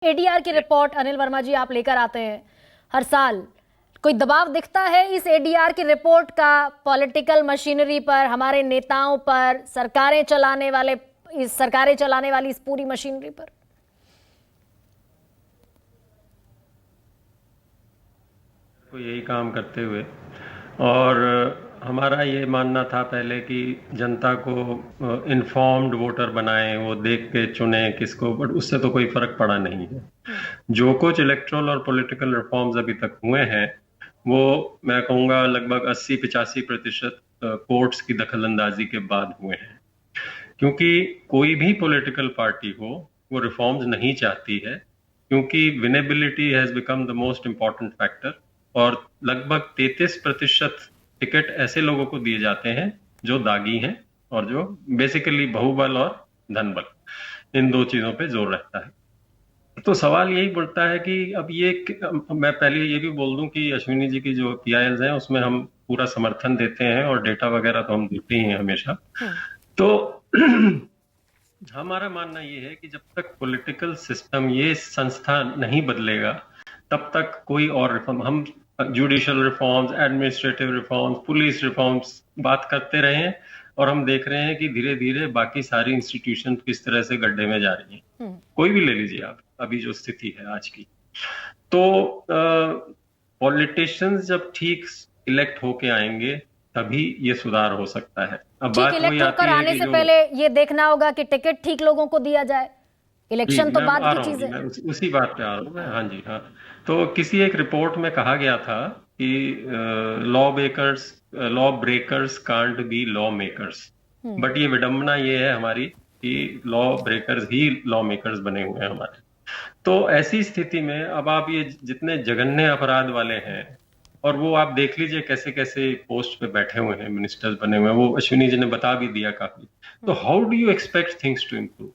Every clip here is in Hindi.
एडीआर की रिपोर्ट अनिल वर्मा जी आप लेकर आते हैं हर साल। कोई दबाव दिखता है इस एडीआर की रिपोर्ट का पॉलिटिकल मशीनरी पर, हमारे नेताओं पर, सरकारें चलाने वाली इस पूरी मशीनरी पर? को यही काम करते हुए और हमारा ये मानना था पहले कि जनता को इन्फॉर्म्ड वोटर बनाएं, वो देख के चुने किसको, बट उससे तो कोई फर्क पड़ा नहीं है। जो कुछ इलेक्टोरल और पॉलिटिकल रिफॉर्म्स अभी तक हुए हैं वो मैं कहूँगा लगभग 80-85% कोर्ट्स की दखलंदाजी के बाद हुए हैं, क्योंकि कोई भी पॉलिटिकल पार्टी हो वो रिफॉर्म्स नहीं चाहती है, क्योंकि winnability has become the most important factor. और लगभग 33% टिकट ऐसे लोगों को दिए जाते हैं जो दागी हैं और जो बेसिकली बहुबल और धनबल, इन दो चीजों पे जोर रहता है। तो सवाल यही उठता है कि अब ये, मैं पहले ये भी बोल दूं कि अश्विनी जी की जो पीआईएल्स हैं उसमें हम पूरा समर्थन देते हैं और डेटा वगैरह तो हम देते ही हैं हमेशा। तो हमारा मानना ये है कि जब तक पॉलिटिकल सिस्टम, ये संस्था नहीं बदलेगा तब तक कोई और रिफॉर्म, हम judicial reforms, administrative reforms, police reforms बात करते रहे हैं और हम देख रहे हैं कि धीरे धीरे बाकी सारी इंस्टीट्यूशन किस तरह से गड्ढे में जा रही हैं। कोई भी ले लीजिए आप, अभी जो स्थिति है आज की, तो पॉलिटिशियंस जब ठीक इलेक्ट होके आएंगे तभी ये सुधार हो सकता है। अब बात वही आती है आने कि से पहले ये देखना होगा कि टिकट ठीक लोगों को दिया जाए। इलेक्शन तो बाद की चीज है। मैं उसी बात पे आ रहा हूँ मैं। हाँ जी, हाँ। तो किसी एक रिपोर्ट में कहा गया था कि law breakers can't be law makers, but ये विडंबना ये है हमारी कि लॉ ब्रेकर्स ही लॉ मेकर्स बने हुए हैं हमारे। तो ऐसी स्थिति में अब आप ये जितने जघन्य अपराध वाले हैं, और वो आप देख लीजिए कैसे कैसे पोस्ट पे बैठे हुए हैं, मिनिस्टर्स बने हुए हैं, वो अश्विनी जी ने बता भी दिया काफी। तो how do you expect things to improve?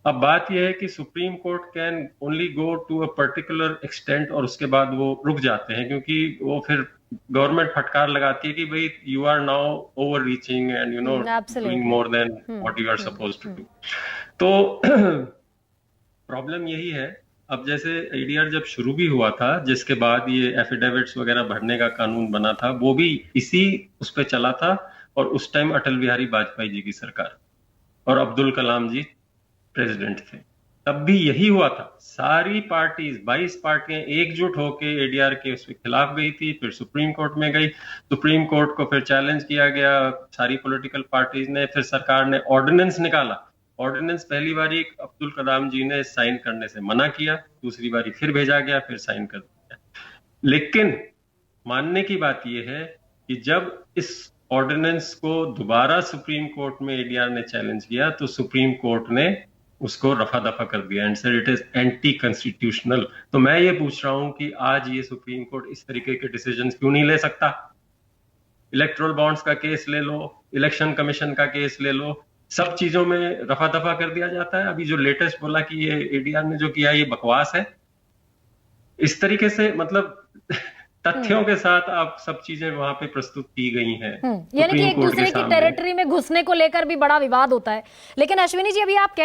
अब बात यह है कि Supreme Court can only go to a particular extent और उसके बाद वो रुक जाते हैं, क्योंकि वो फिर गवर्नमेंट फटकार लगाती है कि भाई you are now over reaching and you know doing more than what you are supposed to do. तो प्रॉब्लम यही है। अब जैसे एडीआर जब शुरू भी हुआ था, जिसके बाद ये एफिडेविट्स वगैरह भरने का कानून बना था, वो भी इसी उस पे चला था। और उस टाइम अटल बिहारी वाजपेयी जी की सरकार और अब्दुल कलाम जी प्रेसिडेंट थे, तब भी यही हुआ था। सारी पार्टीज, 22 पार्टियां एकजुट होकर एडीआर के उसके खिलाफ गई थी, फिर सुप्रीम कोर्ट में गई, सुप्रीम कोर्ट को फिर चैलेंज किया गया सारी पॉलिटिकल पार्टीज ने, फिर सरकार ने ऑर्डिनेंस निकाला। ऑर्डिनेंस पहली बारी अब्दुल कलाम जी ने साइन करने से मना किया, दूसरी बारी फिर भेजा गया, फिर साइन कर दिया। लेकिन मानने की बात यह है कि जब इस ऑर्डिनेंस को दोबारा सुप्रीम कोर्ट में एडीआर ने चैलेंज किया तो सुप्रीम कोर्ट ने उसको रफा दफा कर दिया and said it is anti constitutional. तो मैं ये पूछ रहा हूं कि आज ये सुप्रीम कोर्ट इस तरीके के डिसीजन क्यों नहीं ले सकता? इलेक्टोरल बॉन्ड्स का केस ले लो, इलेक्शन कमीशन का केस ले लो, सब चीजों में रफा दफा कर दिया जाता है। अभी जो लेटेस्ट बोला कि ये एडीआर ने जो किया ये बकवास है, इस तरीके से मतलब तथ्यों के साथ आप सब चीजें वहां पे प्रस्तुत की गई हैं। यानी कि एक दूसरे की टेरिटरी में घुसने को लेकर भी बड़ा विवाद होता है। लेकिन अश्विनी जी, अभी आप